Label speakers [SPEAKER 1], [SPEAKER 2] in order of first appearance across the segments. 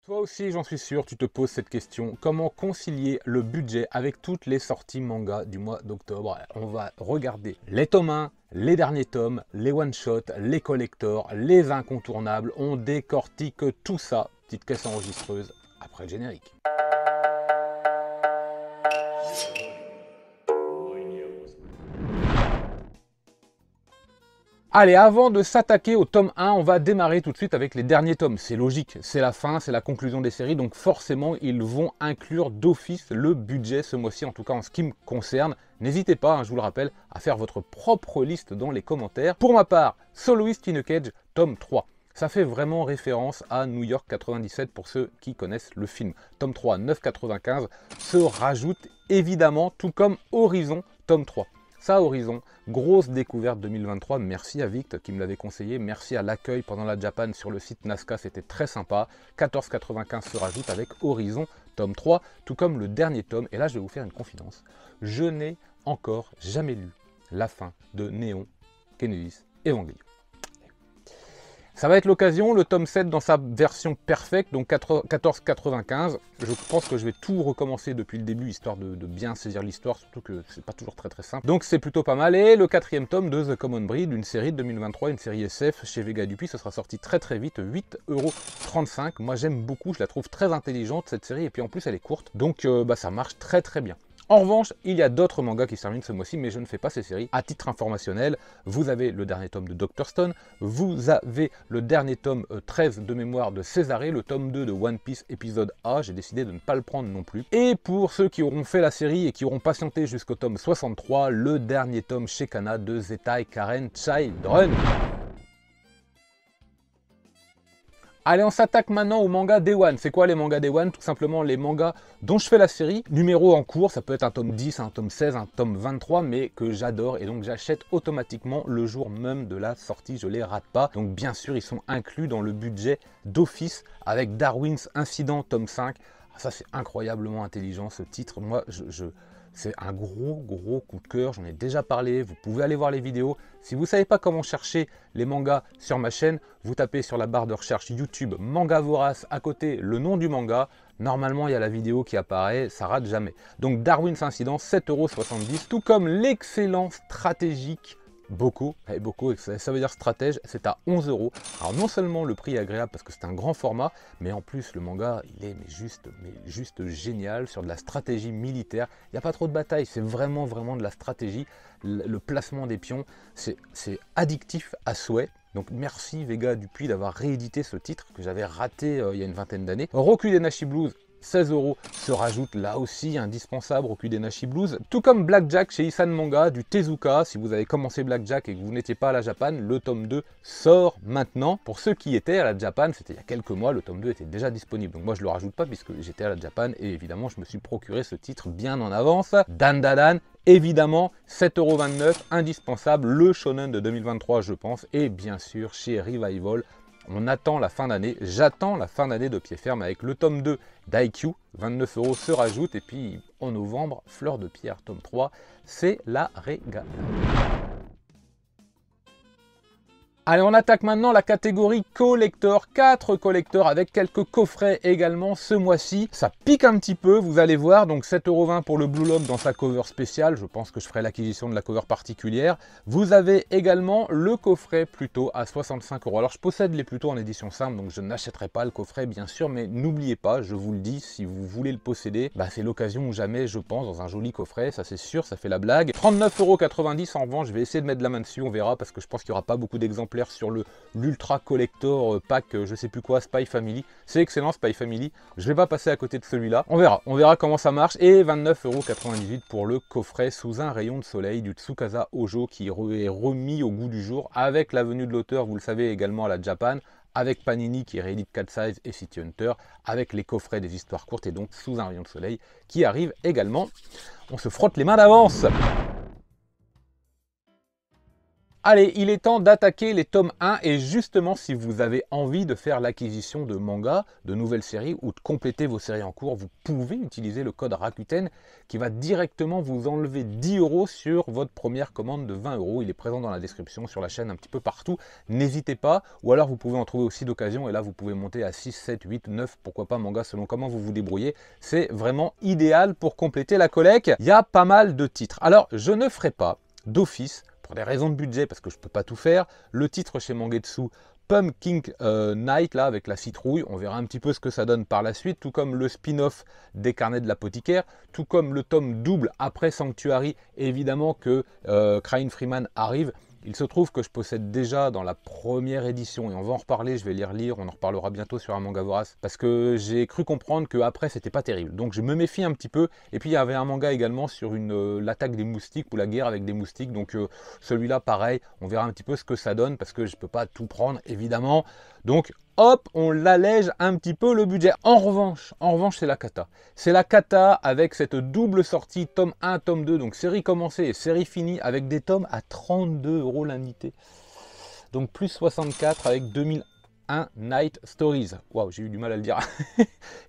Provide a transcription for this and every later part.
[SPEAKER 1] Toi aussi, j'en suis sûr, tu te poses cette question. Comment concilier le budget avec toutes les sorties manga du mois d'octobre? On va regarder les tomes 1, les derniers tomes, les one-shots, les collectors, les incontournables. On décortique tout ça. Petite caisse enregistreuse après le générique. Allez, avant de s'attaquer au tome 1, on va démarrer tout de suite avec les derniers tomes. C'est logique, c'est la fin, c'est la conclusion des séries, donc forcément, ils vont inclure d'office le budget ce mois-ci, en tout cas en ce qui me concerne. N'hésitez pas, hein, je vous le rappelle, à faire votre propre liste dans les commentaires. Pour ma part, Soloist in a Cage, tome 3. Ça fait vraiment référence à New York 97 pour ceux qui connaissent le film. Tome 3, 9,95 se rajoute évidemment, tout comme Horizon, tome 3. Ça, Horizon, grosse découverte 2023, merci à Vict qui me l'avait conseillé, merci à l'accueil pendant la Japan sur le site Nazca, c'était très sympa. 14,95 se rajoute avec Horizon, tome 3, tout comme le dernier tome, et là je vais vous faire une confidence, je n'ai encore jamais lu la fin de Neon Genesis Evangelion. Ça va être l'occasion, le tome 7 dans sa version perfecte, donc 14,95. Je pense que je vais tout recommencer depuis le début, histoire de bien saisir l'histoire, surtout que c'est pas toujours très simple. Donc c'est plutôt pas mal. Et le 4e tome de The Common Breed, une série de 2023, une série SF chez Vega Dupuis, ce sera sorti très vite, 8,35 €. Moi j'aime beaucoup, je la trouve très intelligente cette série, et puis en plus elle est courte, donc ça marche très bien. En revanche, il y a d'autres mangas qui se terminent ce mois-ci, mais je ne fais pas ces séries. À titre informationnel, vous avez le dernier tome de Dr. Stone, vous avez le dernier tome 13 de mémoire de Césarée, le tome 2 de One Piece épisode A, j'ai décidé de ne pas le prendre non plus. Et pour ceux qui auront fait la série et qui auront patienté jusqu'au tome 63, le dernier tome chez Kana de Zetai Karen Children. Allez, on s'attaque maintenant aux mangas Day One. C'est quoi les mangas Day One? Tout simplement les mangas dont je fais la série, numéro en cours, ça peut être un tome 10, un tome 16, un tome 23, mais que j'adore et donc j'achète automatiquement le jour même de la sortie, je les rate pas. Donc bien sûr, ils sont inclus dans le budget d'office avec Darwin's Incident, tome 5. Ah, ça, c'est incroyablement intelligent ce titre. Moi, c'est un gros coup de cœur, j'en ai déjà parlé, vous pouvez aller voir les vidéos. Si vous ne savez pas comment chercher les mangas sur ma chaîne, vous tapez sur la barre de recherche YouTube Manga Vorace, à côté le nom du manga. Normalement, il y a la vidéo qui apparaît, ça rate jamais. Donc Darwin's Incident, 7,70 €, tout comme l'excellent stratégique Boko, et Boko, ça veut dire stratège, c'est à 11 €. Alors non seulement le prix est agréable parce que c'est un grand format, mais en plus le manga, il est juste génial sur de la stratégie militaire. Il n'y a pas trop de bataille, c'est vraiment de la stratégie. Le placement des pions, c'est addictif à souhait. Donc merci Vega Dupuis d'avoir réédité ce titre que j'avais raté il y a une vingtaine d'années. Rokudenashi Blues, 16 € se rajoute là aussi, indispensable, Rokudenashi Blues. Tout comme Blackjack chez Isan Manga, du Tezuka. Si vous avez commencé Blackjack et que vous n'étiez pas à la Japan, le tome 2 sort maintenant. Pour ceux qui étaient à la Japan, c'était il y a quelques mois, le tome 2 était déjà disponible. Donc moi je ne le rajoute pas puisque j'étais à la Japan et évidemment je me suis procuré ce titre bien en avance. Dandadan, évidemment, 7,29 €, indispensable, le shonen de 2023 je pense. Et bien sûr chez Revival, on attend la fin d'année, j'attends la fin d'année de pied ferme avec le tome 2 d'IQ, 29 € se rajoute, et puis en novembre, Fleur de Pierre, tome 3, c'est la régale. Allez, on attaque maintenant la catégorie collector, 4 collecteurs avec quelques coffrets également ce mois-ci. Ça pique un petit peu, vous allez voir, donc 7,20 € pour le Blue Lock dans sa cover spéciale, je pense que je ferai l'acquisition de la cover particulière. Vous avez également le coffret Pluto à 65 €. Alors je possède les Pluto en édition simple, donc je n'achèterai pas le coffret bien sûr, mais n'oubliez pas, je vous le dis, si vous voulez le posséder, c'est l'occasion ou jamais, je pense, dans un joli coffret, ça c'est sûr, ça fait la blague. 39,90 € en revanche, je vais essayer de mettre de la main dessus, on verra, parce que je pense qu'il n'y aura pas beaucoup d'exemplaires sur l'ultra collector pack je sais plus quoi, Spy Family. C'est excellent Spy Family, je vais pas passer à côté de celui-là, on verra comment ça marche. Et 29,98 € pour le coffret Sous un rayon de soleil du Tsukasa Hojo qui est remis au goût du jour avec la venue de l'auteur, vous le savez, également à la Japan, avec Panini qui réédite Cat Size et City Hunter, avec les coffrets des histoires courtes et donc Sous un rayon de soleil qui arrive également. On se frotte les mains d'avance. Allez, il est temps d'attaquer les tomes 1 et justement si vous avez envie de faire l'acquisition de mangas, de nouvelles séries ou de compléter vos séries en cours, vous pouvez utiliser le code Rakuten qui va directement vous enlever 10 € sur votre première commande de 20 €. Il est présent dans la description, sur la chaîne, un petit peu partout. N'hésitez pas, ou alors vous pouvez en trouver aussi d'occasion et là vous pouvez monter à 6, 7, 8, 9, pourquoi pas manga selon comment vous vous débrouillez. C'est vraiment idéal pour compléter la collecte. Il y a pas mal de titres. Alors je ne ferai pas d'office, pour des raisons de budget, parce que je ne peux pas tout faire, le titre chez Mangetsu, Pumpkin Night, là, avec la citrouille, on verra un petit peu ce que ça donne par la suite, tout comme le spin-off des carnets de l'apothicaire, tout comme le tome double après Sanctuary, évidemment que Crying Freeman arrive. Il se trouve que je possède déjà dans la première édition, et on va en reparler, je vais les relire, on en reparlera bientôt sur un manga vorace, parce que j'ai cru comprendre qu'après c'était pas terrible. Donc je me méfie un petit peu, et puis il y avait un manga également sur l'attaque des moustiques, ou la guerre avec des moustiques, donc celui-là pareil, on verra un petit peu ce que ça donne, parce que je peux pas tout prendre évidemment. Donc hop, on l'allège un petit peu le budget. En revanche c'est la cata. C'est la cata avec cette double sortie, tome 1, tome 2, donc série commencée et série finie, avec des tomes à 32 € l'unité. Donc plus 64 avec 2001 Night Stories. Waouh, j'ai eu du mal à le dire.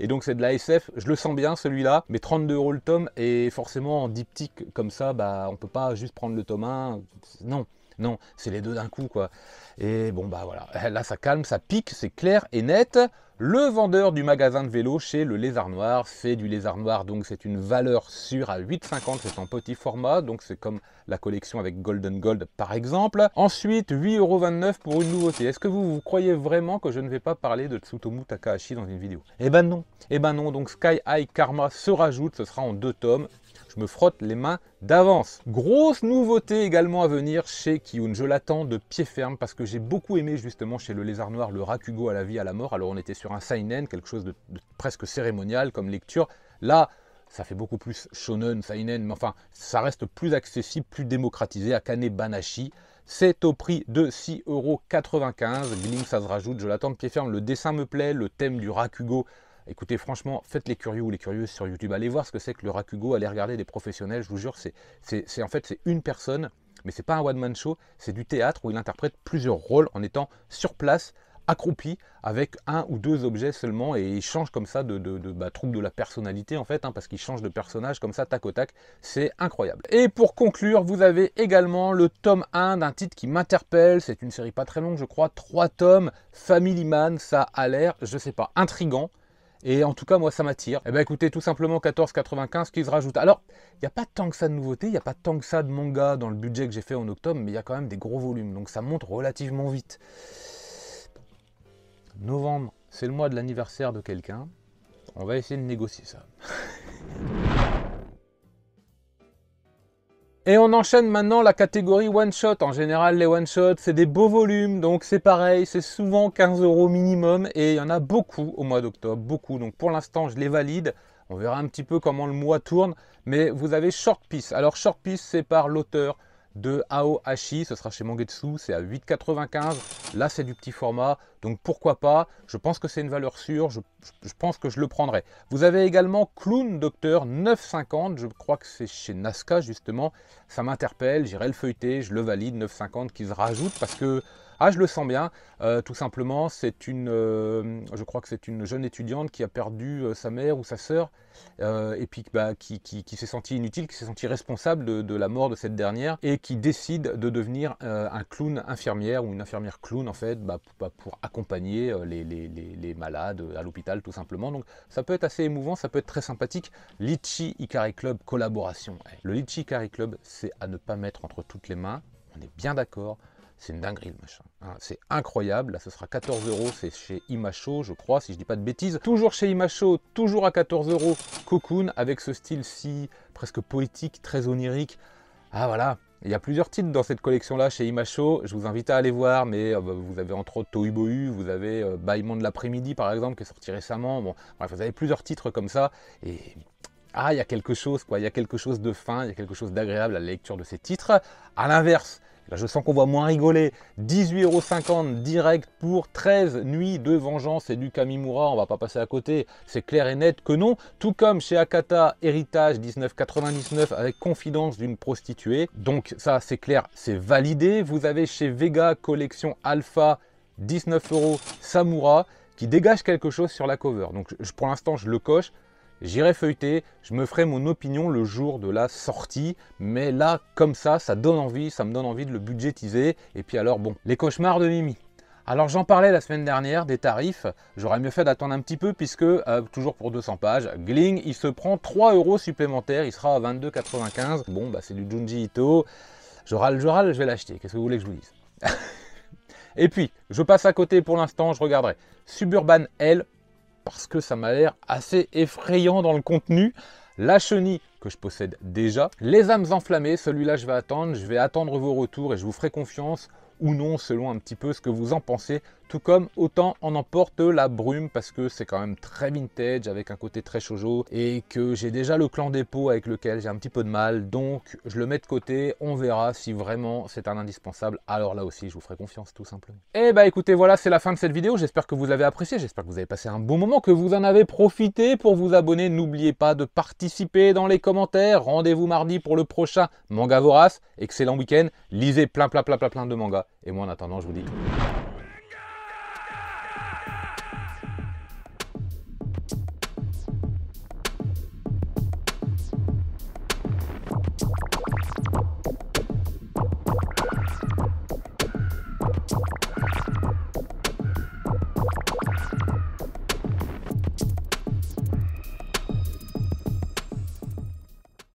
[SPEAKER 1] Et donc c'est de la SF, je le sens bien celui-là, mais 32 € le tome, et forcément en diptyque comme ça, bah on peut pas juste prendre le tome 1, non. Non, c'est les deux d'un coup, quoi. Et bon, bah voilà, là ça calme, ça pique, c'est clair et net. Le vendeur du magasin de vélo chez le Lézard Noir, c'est du Lézard Noir, donc c'est une valeur sûre à 8,50, c'est en petit format, donc c'est comme la collection avec Golden Gold par exemple. Ensuite, 8,29 € pour une nouveauté. Est-ce que vous croyez vraiment que je ne vais pas parler de Tsutomu Takahashi dans une vidéo? Eh ben non, donc Sky High Karma se rajoute, ce sera en 2 tomes. Je me frotte les mains d'avance. Grosse nouveauté également à venir chez Kiyun. Je l'attends de pied ferme parce que j'ai beaucoup aimé justement chez le Lézard Noir le Rakugo à la vie à la mort. Alors on était sur un seinen, quelque chose de presque cérémonial comme lecture. Là, ça fait beaucoup plus shonen, seinen, mais enfin, ça reste plus accessible, plus démocratisé. Akane Banashi, c'est au prix de 6,95 €. Glim, ça se rajoute, je l'attends de pied ferme. Le dessin me plaît, le thème du Rakugo. Écoutez, franchement, faites les curieux ou les curieuses sur YouTube. Allez voir ce que c'est que le Rakugo, allez regarder des professionnels. Je vous jure, c'est en fait c'est une personne, mais c'est pas un one-man show, c'est du théâtre où il interprète plusieurs rôles en étant sur place, accroupi, avec un ou deux objets seulement, et il change comme ça trouble de la personnalité en fait, parce qu'il change de personnage comme ça, tac au tac. C'est incroyable. Et pour conclure, vous avez également le tome 1 d'un titre qui m'interpelle. C'est une série pas très longue, je crois, 3 tomes. Family Man, ça a l'air, je sais pas, intriguant. Et en tout cas, moi, ça m'attire. Et bien écoutez, tout simplement 14,95 qui se rajoute. Alors, il n'y a pas tant que ça de nouveautés, il n'y a pas tant que ça de manga dans le budget que j'ai fait en octobre, mais il y a quand même des gros volumes, donc ça monte relativement vite. Novembre, c'est le mois de l'anniversaire de quelqu'un. On va essayer de négocier ça. Et on enchaîne maintenant la catégorie one-shot. En général, les one-shots, c'est des beaux volumes, donc c'est pareil, c'est souvent 15 € minimum, et il y en a beaucoup au mois d'octobre, beaucoup. Donc pour l'instant, je les valide. On verra un petit peu comment le mois tourne, mais vous avez Short Piece. Alors Short Piece, c'est par l'auteur de Aohashi, ce sera chez Mangetsu, c'est à 8,95 €. Là, c'est du petit format, donc pourquoi pas. Je pense que c'est une valeur sûre, je pense que je le prendrai. Vous avez également Clown Docteur 9,50 €, je crois que c'est chez Nazca justement. Ça m'interpelle, j'irai le feuilleter, je le valide, 9,50 € qui se rajoute parce que je le sens bien, tout simplement. C'est une, je crois que c'est une jeune étudiante qui a perdu sa mère ou sa sœur, et puis qui s'est sentie inutile, qui s'est sentie responsable de la mort de cette dernière, et qui décide de devenir un clown infirmière, ou une infirmière clown en fait, pour accompagner les malades à l'hôpital tout simplement. Donc ça peut être assez émouvant, ça peut être très sympathique. Litchi Ikari Club collaboration. Le Litchi Ikari Club, c'est à ne pas mettre entre toutes les mains, on est bien d'accord. C'est une dinguerie le machin, c'est incroyable. Là ce sera 14 €, c'est chez Imacho je crois, si je dis pas de bêtises. Toujours chez Imacho, toujours à 14 €, Cocoon, avec ce style si presque poétique, très onirique. Ah voilà, il y a plusieurs titres dans cette collection là chez Imacho, je vous invite à aller voir, mais vous avez entre autres Toibohu, vous avez Bâillement de l'après-midi par exemple qui est sorti récemment. Bon, bref, vous avez plusieurs titres comme ça, et il y a quelque chose quoi, il y a quelque chose de fin, il y a quelque chose d'agréable à la lecture de ces titres. À l'inverse, Là, je sens qu'on va moins rigoler. 18,50 € direct pour 13 nuits de vengeance et du Kamimura. On va pas passer à côté. C'est clair et net que non. Tout comme chez Akata, héritage 19,99 avec confidence d'une prostituée. Donc ça, c'est clair, c'est validé. Vous avez chez Vega collection Alpha 19 € Samura qui dégage quelque chose sur la cover. Donc pour l'instant, je le coche. J'irai feuilleter, je me ferai mon opinion le jour de la sortie, mais là, comme ça donne envie, ça me donne envie de le budgétiser. Et puis alors, bon, les cauchemars de Mimi. Alors j'en parlais la semaine dernière des tarifs, j'aurais mieux fait d'attendre un petit peu puisque, toujours pour 200 pages, Gling, il se prend 3 € supplémentaires, il sera à 22,95 €. Bon, bah c'est du Junji Ito, je râle, je vais l'acheter, qu'est-ce que vous voulez que je vous dise? Et puis, je passe à côté pour l'instant, je regarderai Suburban L, parce que ça m'a l'air assez effrayant dans le contenu. La chenille que je possède déjà. Les âmes enflammées, celui-là je vais attendre vos retours et je vous ferai confiance ou non selon un petit peu ce que vous en pensez. Tout comme autant en emporte la brume parce que c'est quand même très vintage avec un côté très shoujo et que j'ai déjà le clan dépôt avec lequel j'ai un petit peu de mal. Donc je le mets de côté, on verra si vraiment c'est un indispensable. Alors là aussi je vous ferai confiance tout simplement. Et bah écoutez, voilà, c'est la fin de cette vidéo. J'espère que vous avez apprécié, j'espère que vous avez passé un bon moment, que vous en avez profité pour vous abonner. n'oubliez pas de participer dans les commentaires. Rendez-vous mardi pour le prochain Manga Vorace. Excellent week-end, lisez plein de mangas. Et moi en attendant, je vous dis